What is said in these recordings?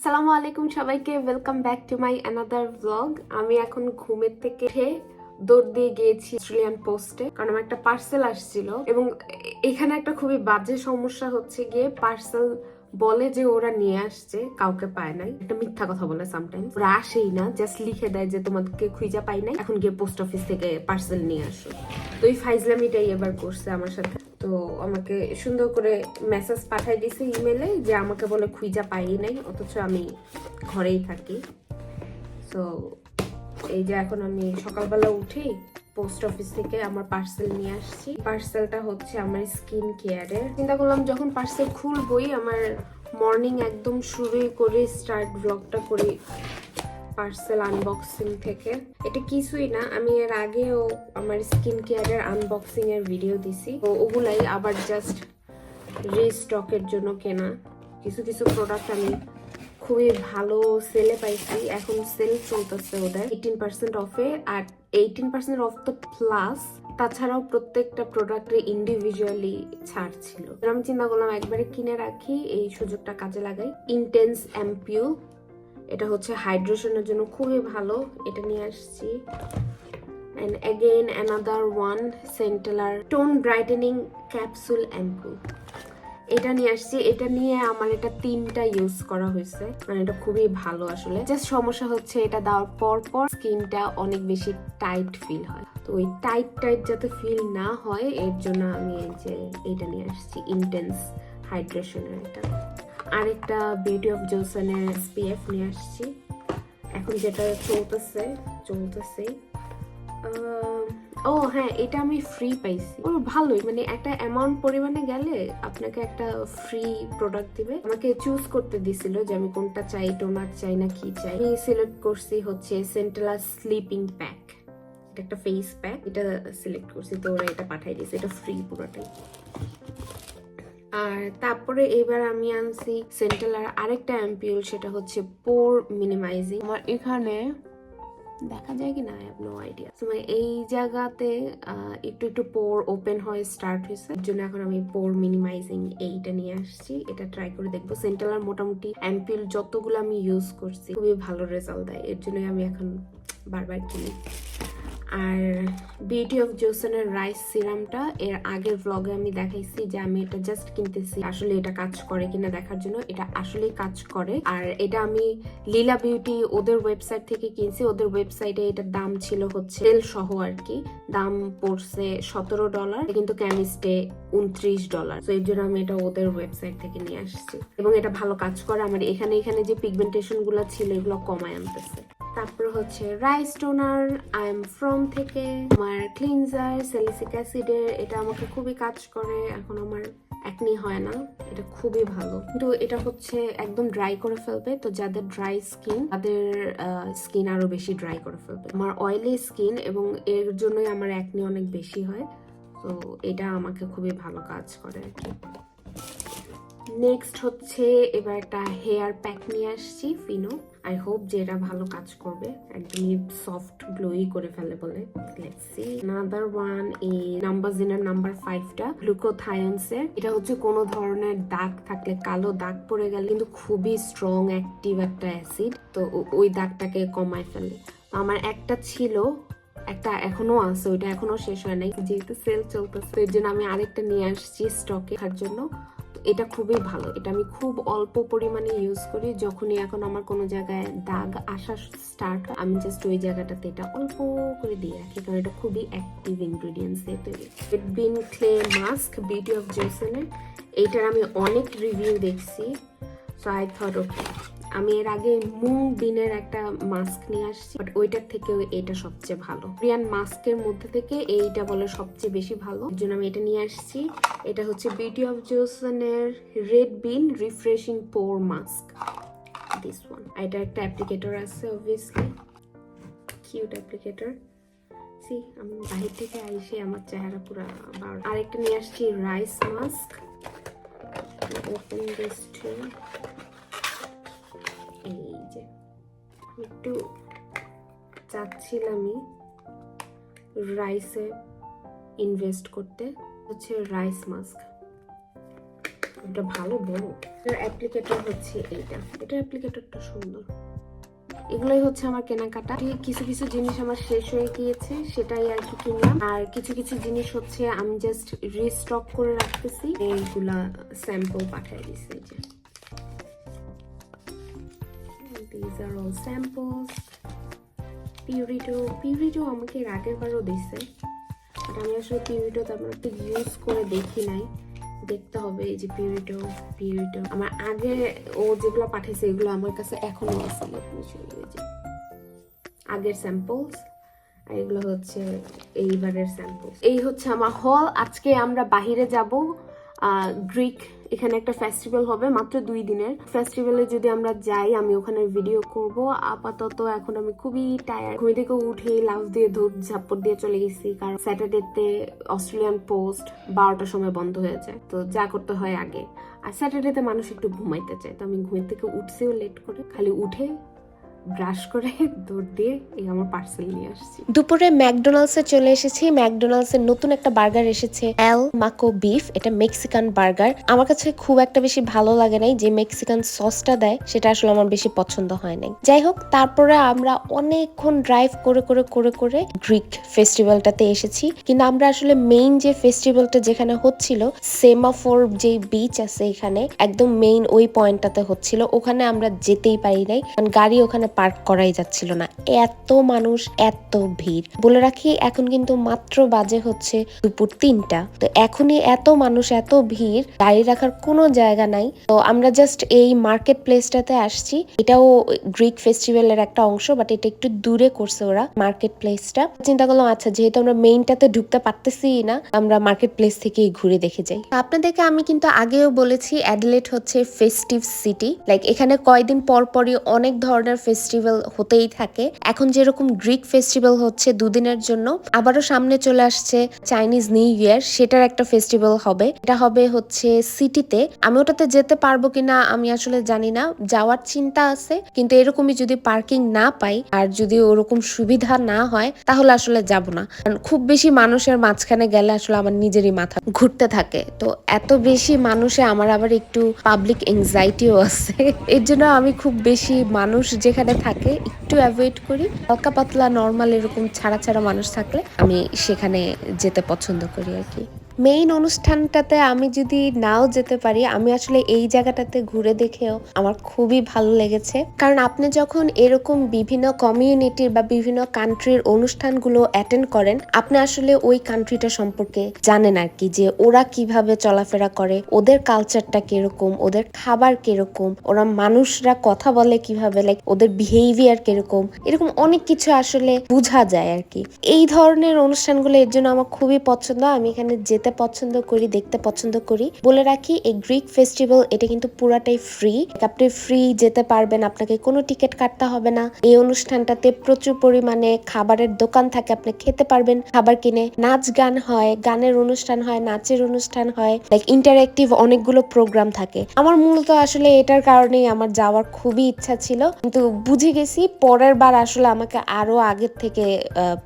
আসসালামু আলাইকুম সবাইকে, welcome back to my another blog. আমি এখন ঘুমের থেকে উঠে দৌড় দিয়ে গিয়েছি অস্ট্রেলিয়ান পোস্টে, কারণ আমার একটা পার্সেল আসছিল। এবং এখানে একটা খুবই বাজে সমস্যা হচ্ছে গিয়ে, পার্সেল বলে যে ওরা নিয়ে আসছে, কাউকে পায় নাই। একটা মিথ্যা কথা বলে সামটাইমস, ওরা আসেই না, জাস্ট লিখে দেয় যে তোমাদেরকে খুঁজে পাই নাই, এখন গিয়ে পোস্ট অফিস থেকে পার্সেল নিয়ে আসো। তো এই ফাইজলামিটাই এবার করছে আমার সাথে। তো আমাকে সুন্দর করে মেসেজ পাঠাই দিছে ইমেলে যে আমাকে বলে খুঁজা পাই নাই, অথচ আমি ঘরেই থাকি। তো এই যে এখন আমি সকালবেলা উঠেই পোস্ট অফিস থেকে আমার পার্সেল নিয়ে আসছি। পার্সেলটা হচ্ছে আমার স্কিন কেয়ারের। চিন্তা করলাম যখন পার্সেল খুলবই, আমার মর্নিং একদম শুরুই করে স্টার্ট ব্লগটা করি পার্সেল আনবক্সিং থেকে। এটা কিছুই না, আমি এর আগেও আমার স্কিন কেয়ারের আনবক্সিং এর ভিডিও দিছি, তো ওগুলাই আবার জাস্ট রিস্টকের জন্য কেনা। কিছু কিছু প্রোডাক্ট আমি খুবই ভালো সেলে পাইছি। এখন সেল চলতেছে ওদের 18% অফে, আর 18% অফ তো প্লাস তাছাড়াও প্রত্যেকটা প্রোডাক্টে ইন্ডিভিজুয়ালি ছাড় ছিল। আমি চিন্তা করলাম একবারে কিনে রাখি, এই সুযোগটা কাজে লাগাই। ইন্টেন্স অ্যাম্পিউল, এটা হচ্ছে হাইড্রেশনের জন্য খুবই ভালো, এটা নিয়ে আসছি। and again another one Centellar tone brightening capsule ampoule, এটা নিয়ে আসছি। এটা নিয়ে আমার এটা 3টা ইউজ করা হয়েছে, মানে এটা খুবই ভালো আসলে। জাস্ট সমস্যা হচ্ছে এটা দেওয়ার পর পর স্কিনটা অনেক বেশি টাইট ফিল হয়, তো ওই টাইট যাতে ফিল না হয় এর জন্য আমি এই যে এটা নিয়ে আসছি, ইন্টেন্স হাইড্রেশনের। এটা আরেকটা বিউটি অফ জোসনের SPF নিয়ে আসছি। এখন যেটা চলতেছে ও হ্যাঁ, এটা আমি ফ্রি পাইছি। ও ভালোই, মানে একটা অ্যামাউন্ট পরিমাণে গেলে আপনাকে একটা ফ্রি প্রোডাক্ট দিবে। আমাকে চুজ করতে দিছিল যে আমি কোনটা চাই, টোনার চাই না কি চাই। আমি সিলেক্ট করছি হচ্ছে সেন্টেলা স্লিপিং প্যাক, এটা একটা ফেস প্যাক, এটা সিলেক্ট করছি, তো ওরা এটা পাঠাই দিয়েছে, এটা ফ্রি পুরোটাই। আর তারপরে এবার আমি আনছি সেন্টেলার আরেকটা অ্যাম্পিউল, সেটা হচ্ছে পোর মিনিমাইজিং। আমার এখানে দেখা যায় কি না, আই হ্যাভ নো আইডিয়া। মানে এই জায়গাতে একটু একটু পোর ওপেন হয়ে স্টার্ট হয়েছে, এর জন্য এখন আমি পোর মিনিমাইজিং এইটা নিয়ে আসছি। এটা ট্রাই করে দেখবো। সেন্টেলার মোটামুটি অ্যাম্পিউল যতগুলো আমি ইউজ করছি খুবই ভালো রেজাল্ট দেয়, এর জন্যই আমি এখন বারবার কিনি। আর বিউটি অফ জোসনের রাইস সিরামটা এর আগের ব্লগে আমি দেখাইছি যে আমি এটা জাস্ট কিনতেছি, আসলে এটা কাজ করে কিনা দেখার জন্য। এটা আসলেই কাজ করে। আর এটা আমি লীলা বিউটি ওদের ওয়েবসাইট থেকে কিনছি। ওদের ওয়েবসাইটে এটার দাম ছিল হচ্ছে তেল সহ আর কি, দাম পড়ছে $17, কিন্তু কেমিস্টে $29। তো এর জন্য আমি এটা ওদের ওয়েবসাইট থেকে নিয়ে আসছি, এবং এটা ভালো কাজ করে। আমার এখানে যে পিগমেন্টেশন গুলো ছিল এগুলো কমায় আনতেছে। তারপর হচ্ছে rice toner I am from থেকে, আমার ক্লিনজার স্যালিসিক অ্যাসিডের, এটা আমাকে খুবই কাজ করে। এখন আমার একনি হয় না, এটা খুবই ভালো। কিন্তু এটা হচ্ছে একদম ড্রাই করে ফেলবে, তো যাদের ড্রাই স্কিন তাদের স্কিন আরো বেশি ড্রাই করে ফেলবে। আমার অয়েলি স্কিন, এবং এর জন্যই আমার একনি অনেক বেশি হয়, তো এটা আমাকে খুবই ভালো কাজ করে আর কি। নেক্সট হচ্ছে এবার একটা হেয়ার প্যাক নিয়ে আসছি ফিনো। আই হোপ যে এটা ভালো কাজ করবে, একদমই সফট গ্লোই করে ফেলে বলে। Let's see. আনাদার ওয়ান এই নাম্বারজিনের নাম্বার 5টা গ্লুকোথায়ন্স এর। এটা হচ্ছে কোনো ধরনের দাগ থাকলে, কালো দাগ পড়ে গেলে কিন্তু খুবই স্ট্রং অ্যাক্টিভ একটা অ্যাসিড, তো ওই দাগটাকে কমায় ফেলে। আমার একটা ছিল, একটা এখনো আছে, ওইটা এখনো শেষ হয় নাই, যেহেতু সেল চলতেছে এর জন্য আমি আরেকটা নিয়ে আসছি স্টকে রাখার জন্য। এটা খুবই ভালো, এটা আমি খুব অল্প পরিমাণে ইউজ করি। যখনই এখন আমার কোনো জায়গায় দাগ আসা স্টার্ট হয়, আমি জাস্ট ওই জায়গাটাতে এটা অল্প করে দিয়ে রাখি, কারণ এটা খুবই অ্যাক্টিভ ইনগ্রেডিয়েন্টস দিয়ে তৈরি। বিন ক্লে মাস্ক বিউটি অফ জোসনের, এইটার আমি অনেক রিভিউ দেখছি, সো আই থট ওকে। আমি এর আগে মুং বিনের একটা মাস্ক নিয়ে আসছি, বাট ওইটার থেকেও এটা সবচেয়ে ভালো। কোরিয়ান মাস্কের মধ্যে থেকে এইটা বলে সবচেয়ে বেশি ভালো, এর জন্য আমি এটা নিয়ে আসছি। এটা হচ্ছে বিউটি অফ জোসনের red bean refreshing pore mask, this one. এটা একটা অ্যাপ্লিকেটর আছে, অবভিয়াসলি কিউট অ্যাপ্লিকেটর। সি, আমি বাহির থেকে আইসে আমার চেহারা পুরো। আরেকটা নিয়ে আসছি rice mask, open this too. এই যে একটু চাচ্ছিলামই রাইসে ইনভেস্ট করতে, হচ্ছে রাইস মাস্ক। এটা ভালো বড়। এর অ্যাপ্লিকেটর হচ্ছে এটা অ্যাপ্লিকেটরটা সুন্দর। এগুলোই হচ্ছে আমার কেনাকাটা। কিছু কিছু জিনিস আমার শেষ হয়ে গিয়েছে, সেটাই আর কি কিনলাম। আর কিছু কিছু জিনিস হচ্ছে আমি জাস্ট রিস্টক করে রাখতেছি। এইগুলা স্যাম্পল পাঠিয়ে দিচ্ছে। এই যে these are all samples. পিউরিটো আমাকে এর আগের বারও দিছে, বাট আমি আসলে পিউরিটো তেমন একটা ইউজ করে দেখি নাই, দেখতে হবে। এই যে পিউরিটো আমার আগে ও যেগুলো পাঠিয়েছে এগুলো আমার কাছে এখনো আছে। আগের স্যাম্পলস, আর এগুলো হচ্ছে এইবারের স্যাম্পলস। এই হচ্ছে আমার হল। আজকে আমরা বাহিরে যাব গ্রিক, এখানে একটা ফেস্টিভ্যাল হবে মাত্র 2 দিনের। ফেস্টিভ্যালে যদি আমরা যাই আমি ওখানে ভিডিও করব। আপাতত এখন আমি খুবই টায়ার্ড, ঘুম থেকে উঠে লাফ দিয়ে ধূপ ঝাপড় দিয়ে চলে গেছি, কারণ স্যাটারডেতে অস্ট্রেলিয়ান পোস্ট 12টার সময় বন্ধ হয়ে যায়, তো যা করতে হয় আগে। আর স্যাটারডেতে মানুষ একটু ঘুমাইতে চায়, তো আমি ঘুম থেকে উঠছেও লেট করে, খালি উঠে ব্রাশ করে দৌড় দিয়ে এই আমার পার্সেল নিয়ে আসছি। দুপুরে ম্যাকডোনাল্ডসে চলে এসেছি। ম্যাকডোনাল্ডসের নতুন একটা বার্গার এসেছে, এল মাকো বিফ। এটা মেক্সিকান বার্গার। আমার কাছে খুব একটা বেশি ভালো লাগে নাই, যে মেক্সিকান সসটা দেয় সেটা আসলে আমার বেশি পছন্দ হয় নাই। যাই হোক, তারপরে আমরা অনেকক্ষণ ড্রাইভ করে করে করে করে গ্রিক ফেস্টিভ্যালটাতে এসেছি। কিন্তু আমরা আসলে মেইন যে ফেস্টিভ্যালটা যেখানে হচ্ছিল, সেমাফোর যে বিচ আছে এখানে একদম মেইন ওই পয়েন্টটাতে হচ্ছিল, ওখানে আমরা যেতেই পারি নাই, কারণ গাড়ি ওখানে পার্ক করাই যাচ্ছিল না, এত মানুষ, এত ভিড়। বলে রাখি এখন কিন্তু মাত্র বাজে হচ্ছে দুপুর 3টা, তো এখনই এত মানুষ, এত ভিড়, গাড়ি রাখার কোনো জায়গা নাই। তো আমরা জাস্ট এই মার্কেট প্লেসটাতে আসছি। এটাও গ্রিক ফেস্টিভ্যালের একটা অংশ, বাট এটা একটু দূরে করছে ওরা মার্কেট প্লেসটা। চিন্তা করলাম আচ্ছা যেহেতু আমরা মেইনটাতে ঢুকতে পারতেছি না, আমরা মার্কেট প্লেস থেকেই ঘুরে দেখে যাই। আপনাদেরকে আমি কিন্তু আগেও বলেছি অ্যাডিলেড হচ্ছে ফেস্টিভ সিটি, লাইক এখানে কয়দিন পর পরই অনেক ধরনের ফেস্টিভ্যাল হতেই থাকে। এখন যেরকম গ্রিক ফেস্টিভ্যাল হচ্ছে 2 দিনের জন্য, আবারও সামনে চলে আসছে চাইনিজ নিউ ইয়ার, সেটার একটা ফেস্টিভ্যাল হবে। এটা হবে হচ্ছে সিটিতে। আমি ওটাতে যেতে পারবো কিনা আমি আসলে জানি না, যাওয়ার চিন্তা আছে, কিন্তু এরকমই যদি পার্কিং না পাই আর যদি ওরকম সুবিধা না হয় তাহলে আসলে যাব না। খুব বেশি মানুষের মাঝখানে গেলে আসলে আমার নিজেরই মাথা ঘুরতে থাকে, তো এত বেশি মানুষে আমার আবার একটু পাবলিক এংজাইটিও আছে। এর জন্য আমি খুব বেশি মানুষ যেখানে থাকে একটু অ্যাভয়েড করি। হালকা পাতলা নর্মাল এরকম ছাড়া ছাড়া মানুষ থাকলে আমি সেখানে যেতে পছন্দ করি আর কি। মেইন অনুষ্ঠানটাতে আমি যদি নাও যেতে পারি, আমি আসলে এই জায়গাটাতে ঘুরে দেখেও আমার খুবই ভালো লেগেছে, কারণ আপনি যখন এরকম বিভিন্ন কমিউনিটির বা বিভিন্ন কান্ট্রির অনুষ্ঠানগুলো অ্যাটেন্ড করেন, আপনি আসলে ওই কান্ট্রিটা সম্পর্কে জানেন আর কি, যে ওরা কিভাবে চলাফেরা করে, ওদের কালচারটা কিরকম, ওদের খাবার কিরকম, ওরা মানুষরা কথা বলে কিভাবে, লাইক ওদের বিহেভিয়ার কিরকম, এরকম অনেক কিছু আসলে বোঝা যায় আর কি। এই ধরনের অনুষ্ঠানগুলো এর জন্য আমার খুবই পছন্দ। আমি এখানে যেতে পছন্দ করি, দেখতে পছন্দ করি। বলে রাখি এই গ্রিক ফেস্টিভ্যাল এটা কিন্তু পুরাটাই ফ্রি, আপনি ফ্রি যেতে পারবেন, আপনাকে কোনো টিকিট কাটতে হবে না। এই অনুষ্ঠানটাতে প্রচুর পরিমাণে খাবারের দোকান থাকে, আপনি খেতে পারবেন খাবার কিনে। নাচ গান হয়, গানের অনুষ্ঠান হয়, নাচের অনুষ্ঠান হয়, লাইক ইন্টারেক্টিভ অনেকগুলো প্রোগ্রাম থাকে। আমার মূলত আসলে এটার কারণেই আমার যাওয়ার খুবই ইচ্ছা ছিল, কিন্তু বুঝে গেছি পরের বার আসলে আমাকে আরো আগের থেকে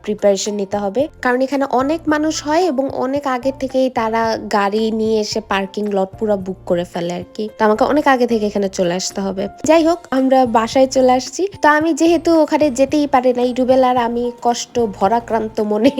প্রিপারেশন নিতে হবে, কারণ এখানে অনেক মানুষ হয় এবং অনেক আগে থেকেই তারা গাড়ি নিয়ে এসে পার্কিং লট পুরো বুক করে ফেলে আর কি, তো আমাকে অনেক আগে থেকে এখানে চলে আসতে হবে। যাই হোক, আমরা বাসায় চলে আসছি। তো আমি যেহেতু ওখানে যেতেই পারি নাই, রুবেল আর আমি কষ্ট ভরাক্রান্ত মনে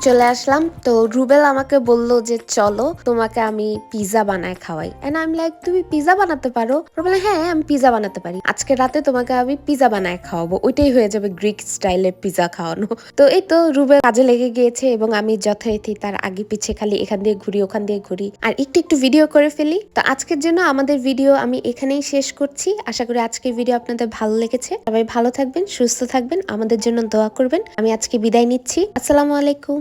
চলে আসলাম। তো রুবেল আমাকে বলল যে চলো তোমাকে আমি পিজা বানায় খাওয়াই, এন্ড আই এম লাইক তুমি পিজা বানাতে পারো? বলে হ্যাঁ আমি পিজা বানাতে পারি, আজকে রাতে তোমাকে আমি পিজা বানায় খাওয়াবো, ওইটাই হয়ে যাবে গ্রিক স্টাইলের পিজা খাওয়ানো। তো এই তো রুবেল কাজে লেগে গিয়েছে এবং আমি যথারীতি তার আগে পিছে খালি এখান দিয়ে ঘুরি ওখান দিয়ে ঘুরি আর একটু ভিডিও করে ফেলি। তো আজকের জন্য আমাদের ভিডিও আমি এখানেই শেষ করছি। আশা করি আজকের ভিডিও আপনাদের ভালো লেগেছে। সবাই ভালো থাকবেন, সুস্থ থাকবেন, আমাদের জন্য দোয়া করবেন। আমি আজকে বিদায় নিচ্ছি। আসসালামু আলাইকুম।